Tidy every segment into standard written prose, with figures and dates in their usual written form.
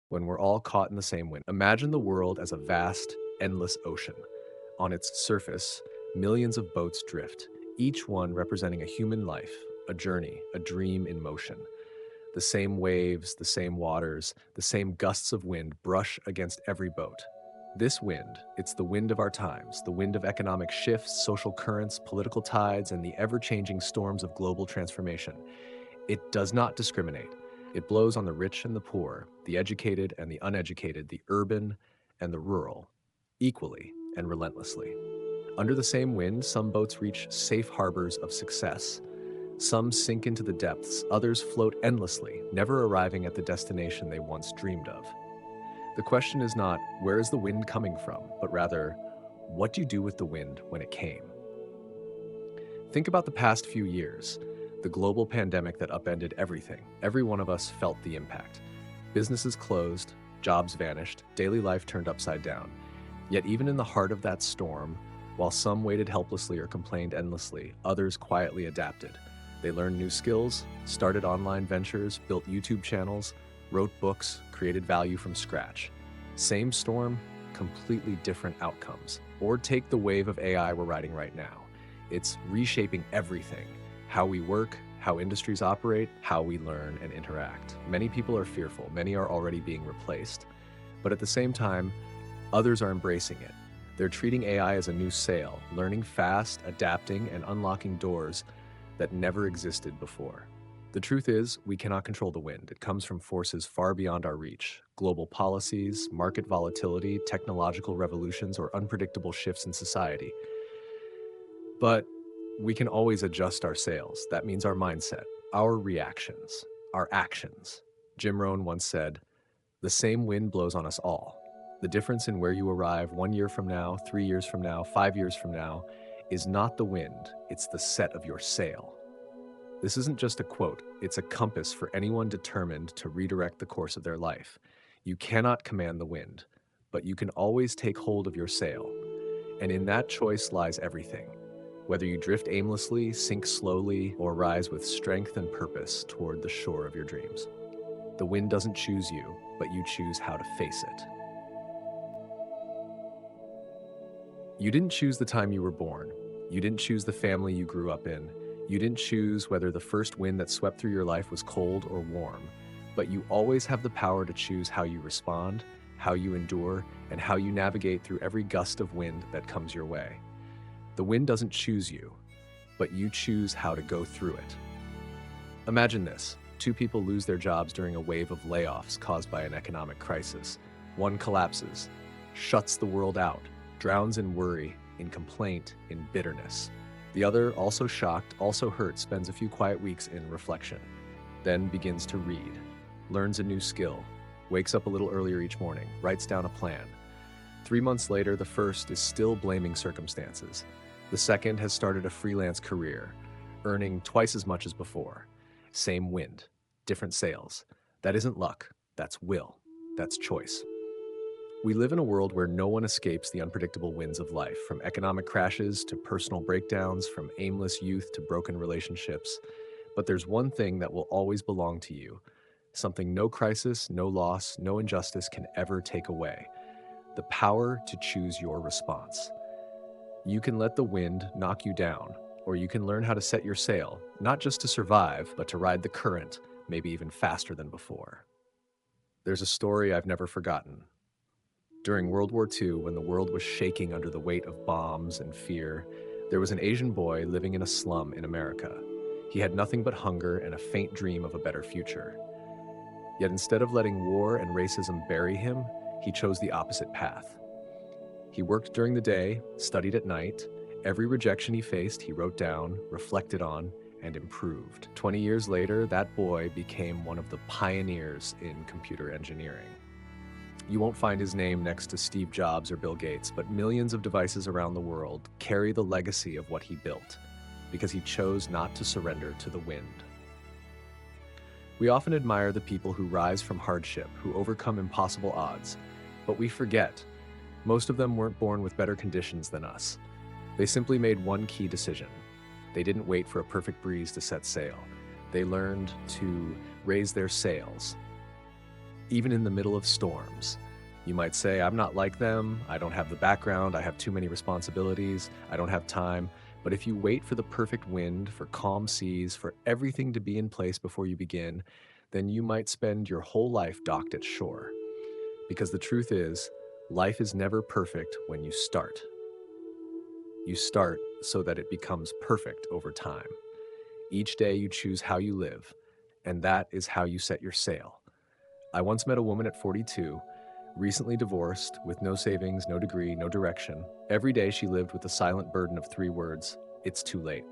when we're all caught in the same wind. Imagine the world as a vast, endless ocean. On its surface, millions of boats drift, each one representing a human life, a journey, a dream in motion. The same waves, the same waters, the same gusts of wind brush against every boat. This wind, it's the wind of our times, the wind of economic shifts, social currents, political tides, and the ever-changing storms of global transformation. It does not discriminate. It blows on the rich and the poor, the educated and the uneducated, the urban and the rural, equally and relentlessly. Under the same wind, some boats reach safe harbors of success. Some sink into the depths, others float endlessly, never arriving at the destination they once dreamed of. The question is not, where is the wind coming from, but rather, what do you do with the wind when it came? Think about the past few years, the global pandemic that upended everything. Every one of us felt the impact. Businesses closed, jobs vanished, daily life turned upside down. Yet even in the heart of that storm, while some waited helplessly or complained endlessly, others quietly adapted. They learned new skills, started online ventures, built YouTube channels, wrote books, created value from scratch. Same storm, completely different outcomes. Or take the wave of AI we're riding right now. It's reshaping everything: how we work, how industries operate, how we learn and interact. Many people are fearful, many are already being replaced. But at the same time, others are embracing it. They're treating AI as a new sail, learning fast, adapting, and unlocking doors that never existed before. The truth is, we cannot control the wind. It comes from forces far beyond our reach: global policies, market volatility, technological revolutions, or unpredictable shifts in society. But we can always adjust our sails. That means our mindset, our reactions, our actions. Jim Rohn once said, "The same wind blows on us all. The difference in where you arrive 1 year from now, 3 years from now, 5 years from now, is not the wind, it's the set of your sail." This isn't just a quote, it's a compass for anyone determined to redirect the course of their life. You cannot command the wind, but you can always take hold of your sail. And in that choice lies everything. Whether you drift aimlessly, sink slowly, or rise with strength and purpose toward the shore of your dreams. The wind doesn't choose you, but you choose how to face it. You didn't choose the time you were born. You didn't choose the family you grew up in. You didn't choose whether the first wind that swept through your life was cold or warm. But you always have the power to choose how you respond, how you endure, and how you navigate through every gust of wind that comes your way. The wind doesn't choose you, but you choose how to go through it. Imagine this: two people lose their jobs during a wave of layoffs caused by an economic crisis. One collapses, shuts the world out, drowns in worry, in complaint, in bitterness. The other, also shocked, also hurt, spends a few quiet weeks in reflection, then begins to read, learns a new skill, wakes up a little earlier each morning, writes down a plan. 3 months later, the first is still blaming circumstances. The second has started a freelance career, earning twice as much as before. Same wind, different sails. That isn't luck, that's will, that's choice. We live in a world where no one escapes the unpredictable winds of life, from economic crashes to personal breakdowns, from aimless youth to broken relationships. But there's one thing that will always belong to you, something no crisis, no loss, no injustice can ever take away: the power to choose your response. You can let the wind knock you down, or you can learn how to set your sail, not just to survive, but to ride the current, maybe even faster than before. There's a story I've never forgotten. During World War II, when the world was shaking under the weight of bombs and fear, there was an Asian boy living in a slum in America. He had nothing but hunger and a faint dream of a better future. Yet instead of letting war and racism bury him, he chose the opposite path. He worked during the day, studied at night. Every rejection he faced, he wrote down, reflected on, and improved. 20 years later, that boy became one of the pioneers in computer engineering. You won't find his name next to Steve Jobs or Bill Gates, but millions of devices around the world carry the legacy of what he built, because he chose not to surrender to the wind. We often admire the people who rise from hardship, who overcome impossible odds, but we forget most of them weren't born with better conditions than us. They simply made one key decision. They didn't wait for a perfect breeze to set sail. They learned to raise their sails. even in the middle of storms. You might say, I'm not like them, I don't have the background, I have too many responsibilities, I don't have time. But if you wait for the perfect wind, for calm seas, for everything to be in place before you begin, then you might spend your whole life docked at shore. Because the truth is, life is never perfect when you start. You start so that it becomes perfect over time. Each day you choose how you live, and that is how you set your sail. I once met a woman at 42, recently divorced, with no savings, no degree, no direction. Every day she lived with the silent burden of 3 words: it's too late.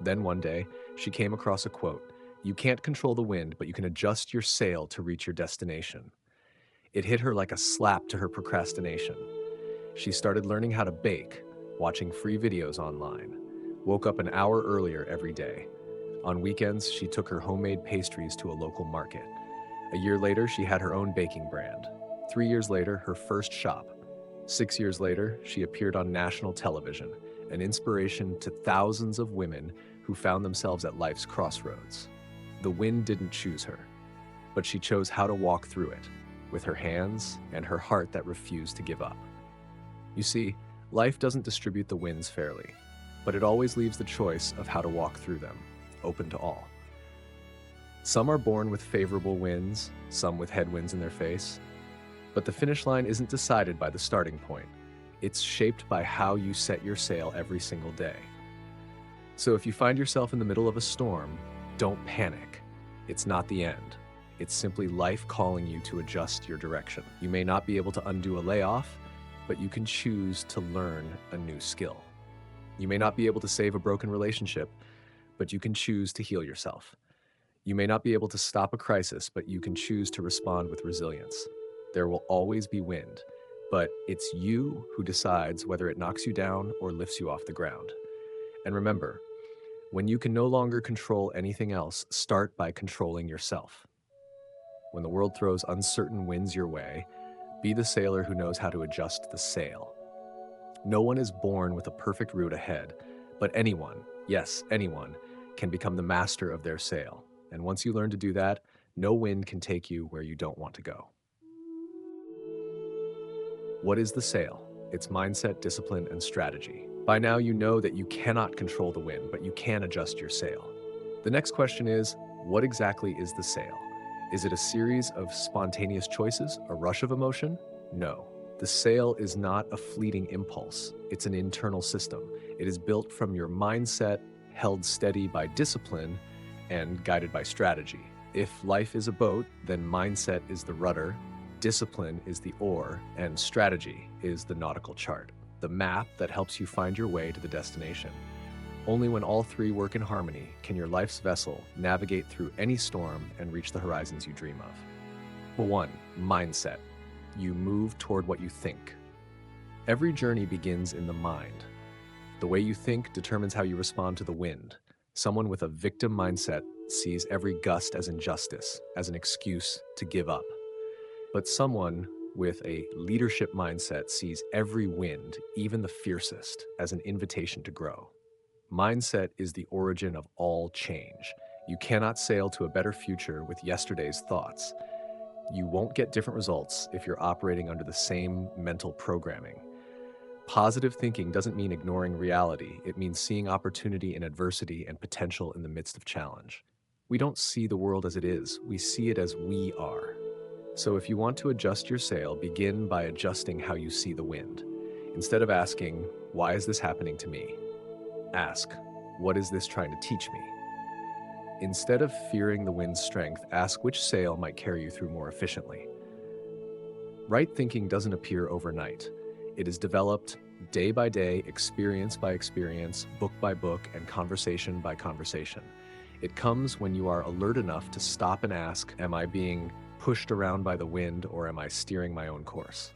Then one day, she came across a quote: "You can't control the wind, but you can adjust your sail to reach your destination." It hit her like a slap to her procrastination. She started learning how to bake, watching free videos online, woke up an hour earlier every day. On weekends, she took her homemade pastries to a local market. A year later, she had her own baking brand. 3 years later, her first shop. 6 years later, she appeared on national television, an inspiration to thousands of women who found themselves at life's crossroads. The wind didn't choose her, but she chose how to walk through it, with her hands and her heart that refused to give up. You see, life doesn't distribute the winds fairly, but it always leaves the choice of how to walk through them, open to all. Some are born with favorable winds, some with headwinds in their face. But the finish line isn't decided by the starting point. It's shaped by how you set your sail every single day. So if you find yourself in the middle of a storm, don't panic. It's not the end. It's simply life calling you to adjust your direction. You may not be able to undo a layoff, but you can choose to learn a new skill. You may not be able to save a broken relationship, but you can choose to heal yourself. You may not be able to stop a crisis, but you can choose to respond with resilience. There will always be wind, but it's you who decides whether it knocks you down or lifts you off the ground. And remember, when you can no longer control anything else, start by controlling yourself. When the world throws uncertain winds your way, be the sailor who knows how to adjust the sail. No one is born with a perfect route ahead, but anyone, yes, anyone, can become the master of their sail. And once you learn to do that, no wind can take you where you don't want to go. What is the sail? It's mindset, discipline, and strategy. By now, you know that you cannot control the wind, but you can adjust your sail. The next question is, what exactly is the sail? Is it a series of spontaneous choices, a rush of emotion? No. The sail is not a fleeting impulse. It's an internal system. It is built from your mindset, held steady by discipline, and guided by strategy. If life is a boat, then mindset is the rudder, discipline is the oar, and strategy is the nautical chart, the map that helps you find your way to the destination. Only when all three work in harmony can your life's vessel navigate through any storm and reach the horizons you dream of. 1. Mindset. You move toward what you think. Every journey begins in the mind. The way you think determines how you respond to the wind. Someone with a victim mindset sees every gust as injustice, as an excuse to give up. But someone with a leadership mindset sees every wind, even the fiercest, as an invitation to grow. Mindset is the origin of all change. You cannot sail to a better future with yesterday's thoughts. You won't get different results if you're operating under the same mental programming. Positive thinking doesn't mean ignoring reality. It means seeing opportunity in adversity and potential in the midst of challenge. We don't see the world as it is. We see it as we are. So if you want to adjust your sail, begin by adjusting how you see the wind. Instead of asking, why is this happening to me? Ask, what is this trying to teach me? Instead of fearing the wind's strength, ask which sail might carry you through more efficiently. Right thinking doesn't appear overnight. It is developed day by day, experience by experience, book by book, and conversation by conversation. It comes when you are alert enough to stop and ask, am I being pushed around by the wind, or am I steering my own course?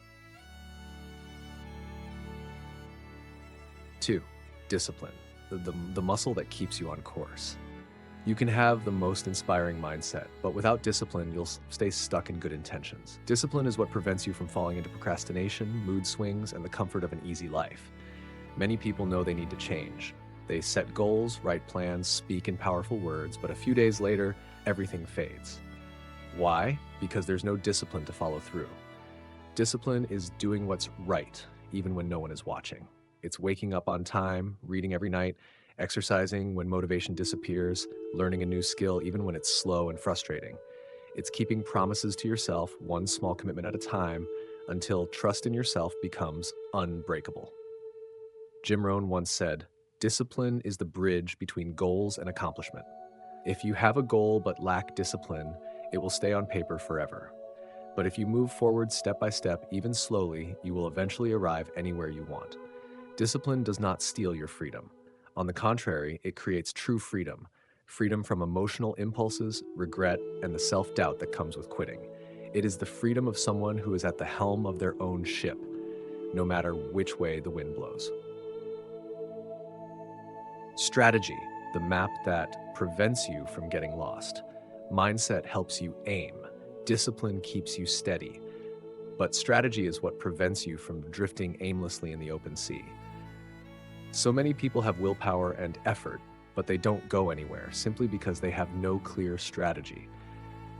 2. Discipline, the muscle that keeps you on course. You can have the most inspiring mindset, but without discipline, you'll stay stuck in good intentions. Discipline is what prevents you from falling into procrastination, mood swings, and the comfort of an easy life. Many people know they need to change. They set goals, write plans, speak in powerful words, but a few days later, everything fades. Why? Because there's no discipline to follow through. Discipline is doing what's right, even when no one is watching. It's waking up on time, reading every night, exercising when motivation disappears, learning a new skill even when it's slow and frustrating. It's keeping promises to yourself, one small commitment at a time, until trust in yourself becomes unbreakable. Jim Rohn once said, "Discipline is the bridge between goals and accomplishment." If you have a goal but lack discipline, it will stay on paper forever. But if you move forward step by step, even slowly, you will eventually arrive anywhere you want. Discipline does not steal your freedom. On the contrary, it creates true freedom. Freedom from emotional impulses, regret, and the self-doubt that comes with quitting. It is the freedom of someone who is at the helm of their own ship, no matter which way the wind blows. Strategy, the map that prevents you from getting lost. Mindset helps you aim. Discipline keeps you steady. But strategy is what prevents you from drifting aimlessly in the open sea. So many people have willpower and effort, but they don't go anywhere simply because they have no clear strategy.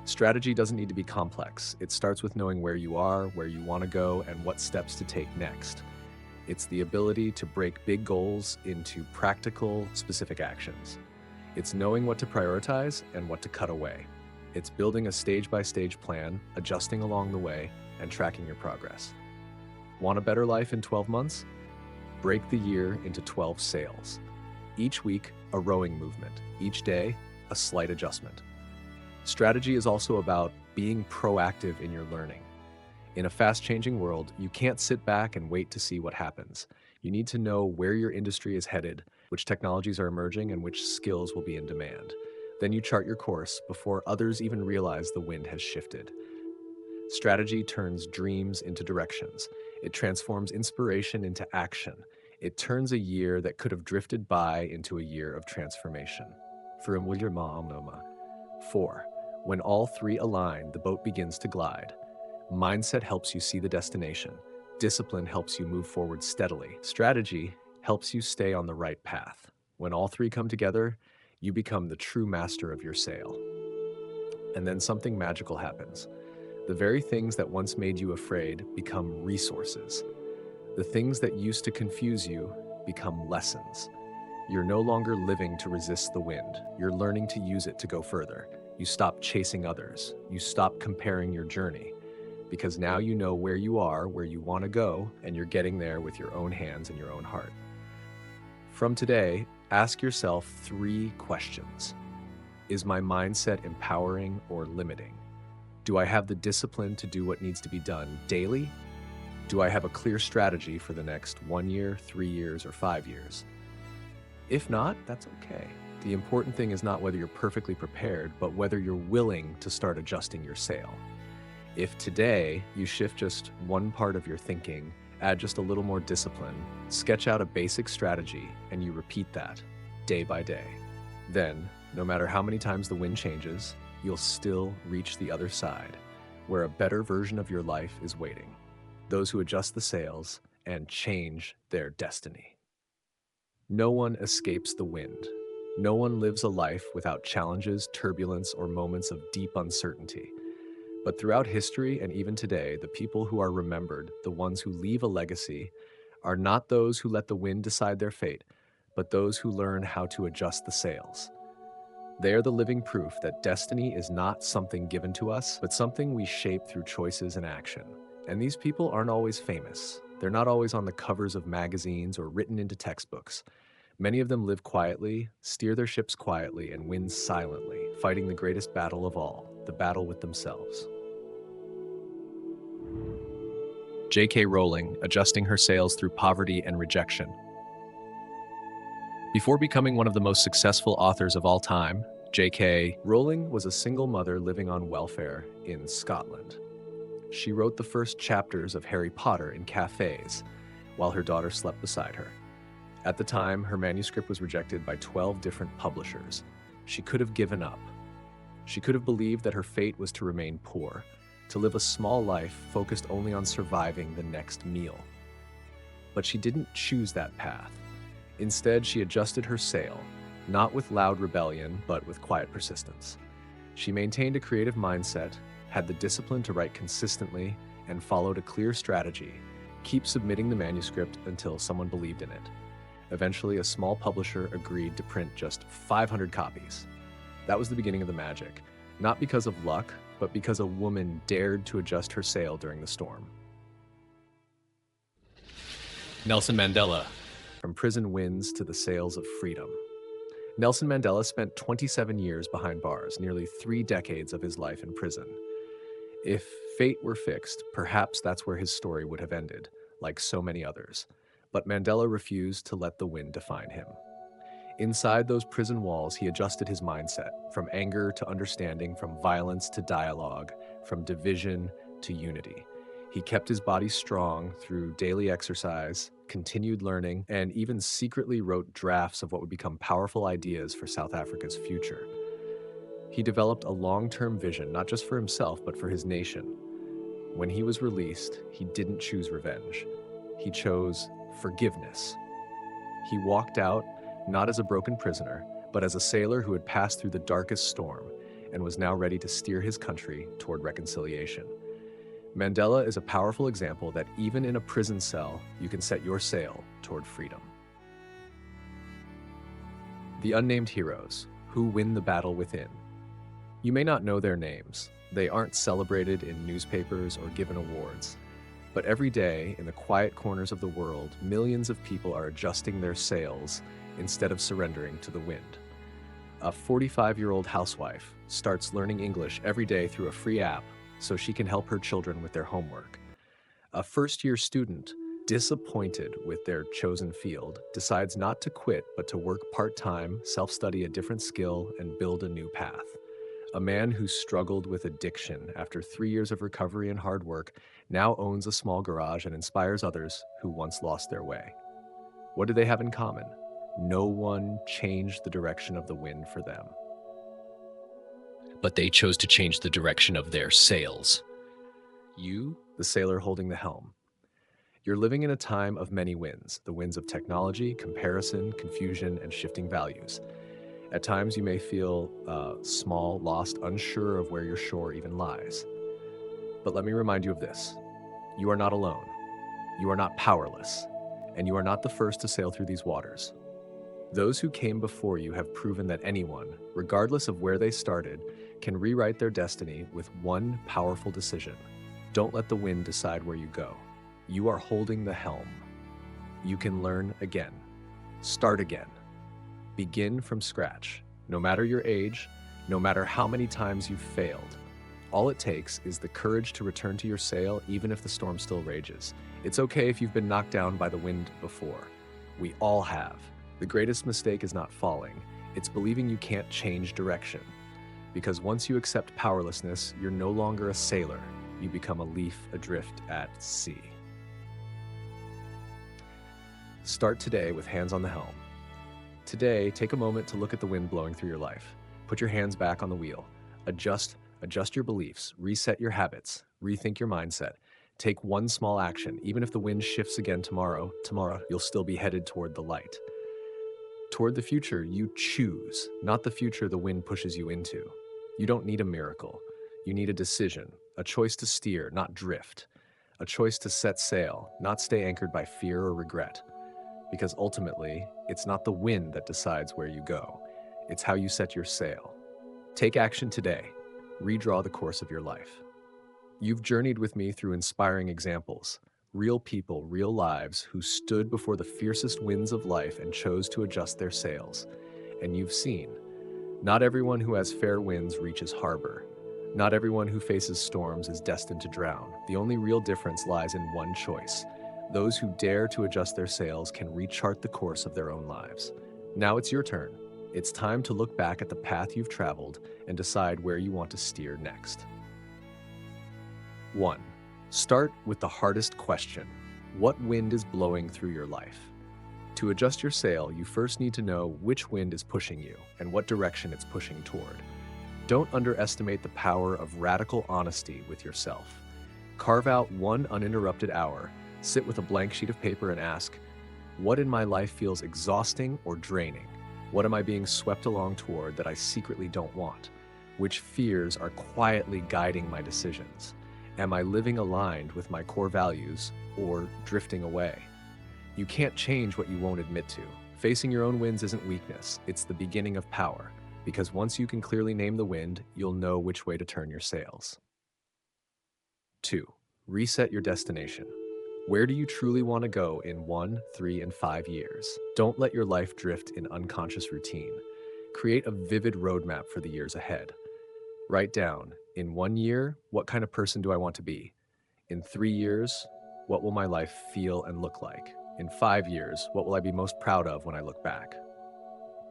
Strategy doesn't need to be complex. It starts with knowing where you are, where you want to go, and what steps to take next. It's the ability to break big goals into practical, specific actions. It's knowing what to prioritize and what to cut away. It's building a stage-by-stage plan, adjusting along the way, and tracking your progress. Want a better life in 12 months? Break the year into 12 sails. Each week, a rowing movement. Each day, a slight adjustment. Strategy is also about being proactive in your learning. In a fast-changing world, you can't sit back and wait to see what happens. You need to know where your industry is headed, which technologies are emerging, and which skills will be in demand. Then you chart your course before others even realize the wind has shifted. Strategy turns dreams into directions. It transforms inspiration into action. It turns a year that could have drifted by into a year of transformation. 4. When all three align, the boat begins to glide. Mindset helps you see the destination. Discipline helps you move forward steadily. Strategy helps you stay on the right path. When all three come together, you become the true master of your sail. And then something magical happens. The very things that once made you afraid become resources. The things that used to confuse you become lessons. You're no longer living to resist the wind. You're learning to use it to go further. You stop chasing others. You stop comparing your journey. Because now you know where you are, where you want to go, and you're getting there with your own hands and your own heart. From today, ask yourself 3 questions. Is my mindset empowering or limiting? Do I have the discipline to do what needs to be done daily? Do I have a clear strategy for the next 1 year, 3 years, or 5 years? If not, that's okay. The important thing is not whether you're perfectly prepared, but whether you're willing to start adjusting your sail. If today you shift just one part of your thinking, add just a little more discipline, sketch out a basic strategy, and you repeat that day by day, then, no matter how many times the wind changes, you'll still reach the other side, where a better version of your life is waiting. Those who adjust the sails and change their destiny. No one escapes the wind. No one lives a life without challenges, turbulence, or moments of deep uncertainty. But throughout history and even today, the people who are remembered, the ones who leave a legacy, are not those who let the wind decide their fate, but those who learn how to adjust the sails. They are the living proof that destiny is not something given to us, but something we shape through choices and action. And these people aren't always famous. They're not always on the covers of magazines or written into textbooks. Many of them live quietly, steer their ships quietly, and win silently, fighting the greatest battle of all, the battle with themselves. J.K. Rowling, adjusting her sails through poverty and rejection. Before becoming one of the most successful authors of all time, J.K. Rowling was a single mother living on welfare in Scotland. She wrote the first chapters of Harry Potter in cafes while her daughter slept beside her. At the time, her manuscript was rejected by 12 different publishers. She could have given up. She could have believed that her fate was to remain poor, to live a small life focused only on surviving the next meal. But she didn't choose that path. Instead, she adjusted her sail, not with loud rebellion, but with quiet persistence. She maintained a creative mindset, had the discipline to write consistently, and followed a clear strategy: keep submitting the manuscript until someone believed in it. Eventually, a small publisher agreed to print just 500 copies. That was the beginning of the magic, not because of luck, but because a woman dared to adjust her sail during the storm. Nelson Mandela. From prison winds to the sails of freedom. Nelson Mandela spent 27 years behind bars, nearly 3 decades of his life in prison. If fate were fixed, perhaps that's where his story would have ended, like so many others. But Mandela refused to let the wind define him. Inside those prison walls, he adjusted his mindset, from anger to understanding, from violence to dialogue, from division to unity. He kept his body strong through daily exercise, continued learning, and even secretly wrote drafts of what would become powerful ideas for South Africa's future. He developed a long-term vision, not just for himself, but for his nation. When he was released, he didn't choose revenge. He chose forgiveness. He walked out not as a broken prisoner, but as a sailor who had passed through the darkest storm and was now ready to steer his country toward reconciliation. Mandela is a powerful example that even in a prison cell, you can set your sail toward freedom. The unnamed heroes, who win the battle within. You may not know their names. They aren't celebrated in newspapers or given awards. But every day, in the quiet corners of the world, millions of people are adjusting their sails instead of surrendering to the wind. A 45-year-old housewife starts learning English every day through a free app so she can help her children with their homework. A first-year student, disappointed with their chosen field, decides not to quit but to work part-time, self-study a different skill, and build a new path. A man who struggled with addiction after 3 years of recovery and hard work now owns a small garage and inspires others who once lost their way. What do they have in common? No one changed the direction of the wind for them. But they chose to change the direction of their sails. You, the sailor holding the helm. You're living in a time of many winds, the winds of technology, comparison, confusion, and shifting values. At times you may feel small, lost, unsure of where your shore even lies. But let me remind you of this. You are not alone. You are not powerless. And you are not the first to sail through these waters. Those who came before you have proven that anyone, regardless of where they started, can rewrite their destiny with one powerful decision. Don't let the wind decide where you go. You are holding the helm. You can learn again. Start again. Begin from scratch. No matter your age, no matter how many times you've failed, all it takes is the courage to return to your sail even if the storm still rages. It's okay if you've been knocked down by the wind before. We all have. The greatest mistake is not falling. It's believing you can't change direction. Because once you accept powerlessness, you're no longer a sailor. You become a leaf adrift at sea. Start today with hands on the helm. Today, take a moment to look at the wind blowing through your life. Put your hands back on the wheel. Adjust your beliefs, reset your habits, rethink your mindset. Take one small action. Even if the wind shifts again tomorrow, you'll still be headed toward the light. Toward the future, you choose, not the future the wind pushes you into. You don't need a miracle. You need a decision, a choice to steer, not drift, a choice to set sail, not stay anchored by fear or regret. Because ultimately, it's not the wind that decides where you go. It's how you set your sail. Take action today. Redraw the course of your life. You've journeyed with me through inspiring examples, real people, real lives who stood before the fiercest winds of life and chose to adjust their sails. And you've seen, not everyone who has fair winds reaches harbor. Not everyone who faces storms is destined to drown. The only real difference lies in one choice. Those who dare to adjust their sails can rechart the course of their own lives. Now it's your turn. It's time to look back at the path you've traveled and decide where you want to steer next. 1. Start with the hardest question. What wind is blowing through your life? To adjust your sail, you first need to know which wind is pushing you and what direction it's pushing toward. Don't underestimate the power of radical honesty with yourself. Carve out one uninterrupted hour, sit with a blank sheet of paper and ask, what in my life feels exhausting or draining? What am I being swept along toward that I secretly don't want? Which fears are quietly guiding my decisions? Am I living aligned with my core values or drifting away? You can't change what you won't admit to. Facing your own winds isn't weakness, it's the beginning of power. Because once you can clearly name the wind, you'll know which way to turn your sails. 2. Reset your destination. Where do you truly want to go in 1, 3, and 5 years? Don't let your life drift in unconscious routine. Create a vivid roadmap for the years ahead. Write down, in 1 year, what kind of person do I want to be? In 3 years, what will my life feel and look like? In 5 years, what will I be most proud of when I look back?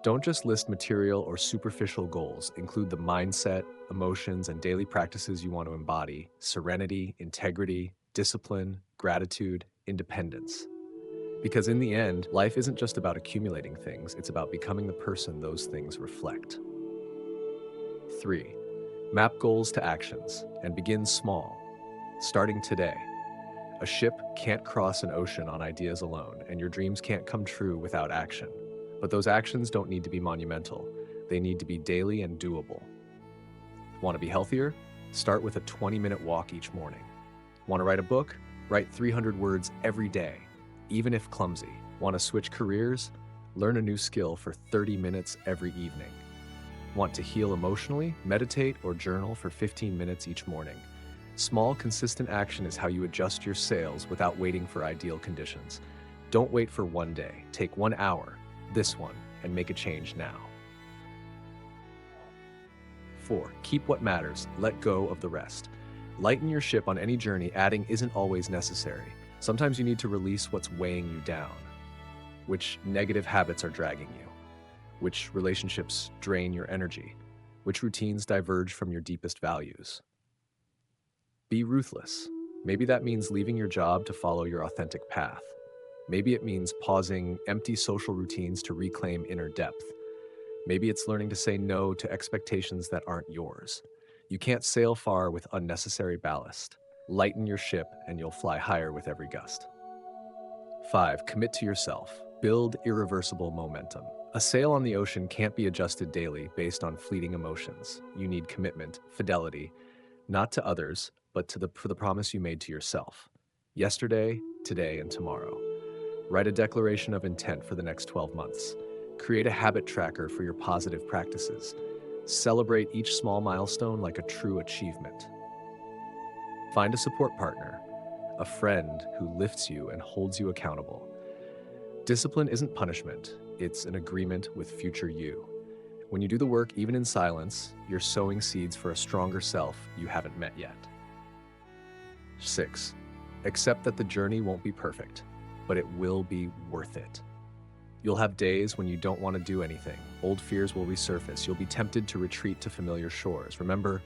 Don't just list material or superficial goals, include the mindset, emotions, and daily practices you want to embody: serenity, integrity, discipline, gratitude, independence. Because in the end, life isn't just about accumulating things, it's about becoming the person those things reflect. 3. Map goals to actions and begin small, starting today. A ship can't cross an ocean on ideas alone, and your dreams can't come true without action. But those actions don't need to be monumental. They need to be daily and doable. Want to be healthier? Start with a 20-minute walk each morning. Want to write a book? Write 300 words every day, even if clumsy. Want to switch careers? Learn a new skill for 30 minutes every evening. Want to heal emotionally? Meditate or journal for 15 minutes each morning. Small, consistent action is how you adjust your sails without waiting for ideal conditions. Don't wait for one day. Take 1 hour, this one, and make a change now. 4. Keep what matters. Let go of the rest. Lighten your ship on any journey. Adding isn't always necessary. Sometimes you need to release what's weighing you down. Which negative habits are dragging you? Which relationships drain your energy? Which routines diverge from your deepest values? Be ruthless. Maybe that means leaving your job to follow your authentic path. Maybe it means pausing empty social routines to reclaim inner depth. Maybe it's learning to say no to expectations that aren't yours. You can't sail far with unnecessary ballast. Lighten your ship and you'll fly higher with every gust. 5. Commit to yourself. Build irreversible momentum. A sail on the ocean can't be adjusted daily based on fleeting emotions. You need commitment, fidelity, not to others, but for the promise you made to yourself. Yesterday, today, and tomorrow. Write a declaration of intent for the next 12 months. Create a habit tracker for your positive practices. Celebrate each small milestone like a true achievement. Find a support partner, a friend who lifts you and holds you accountable. Discipline isn't punishment, it's an agreement with future you. When you do the work, even in silence, you're sowing seeds for a stronger self you haven't met yet. 6. Accept that the journey won't be perfect, but it will be worth it. You'll have days when you don't want to do anything. Old fears will resurface. You'll be tempted to retreat to familiar shores. Remember,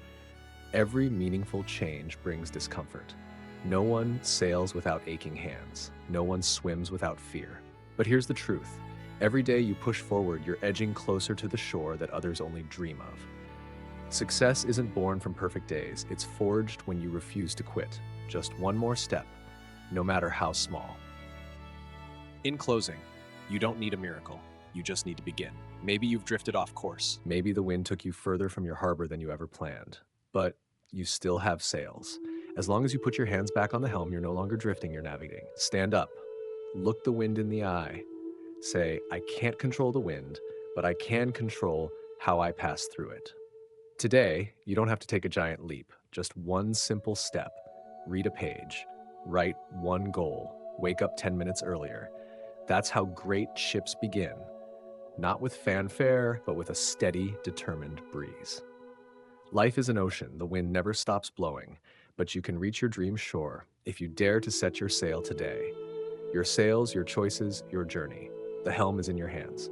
every meaningful change brings discomfort. No one sails without aching hands. No one swims without fear. But here's the truth. Every day you push forward, you're edging closer to the shore that others only dream of. Success isn't born from perfect days. It's forged when you refuse to quit. Just one more step, no matter how small. In closing, you don't need a miracle. You just need to begin. Maybe you've drifted off course. Maybe the wind took you further from your harbor than you ever planned. But you still have sails. As long as you put your hands back on the helm, you're no longer drifting, you're navigating. Stand up. Look the wind in the eye. Say, I can't control the wind, but I can control how I pass through it. Today, you don't have to take a giant leap. Just one simple step. Read a page. Write one goal. Wake up 10 minutes earlier. That's how great ships begin. Not with fanfare, but with a steady, determined breeze. Life is an ocean. The wind never stops blowing, but you can reach your dream shore if you dare to set your sail today. Your sails, your choices, your journey. The helm is in your hands.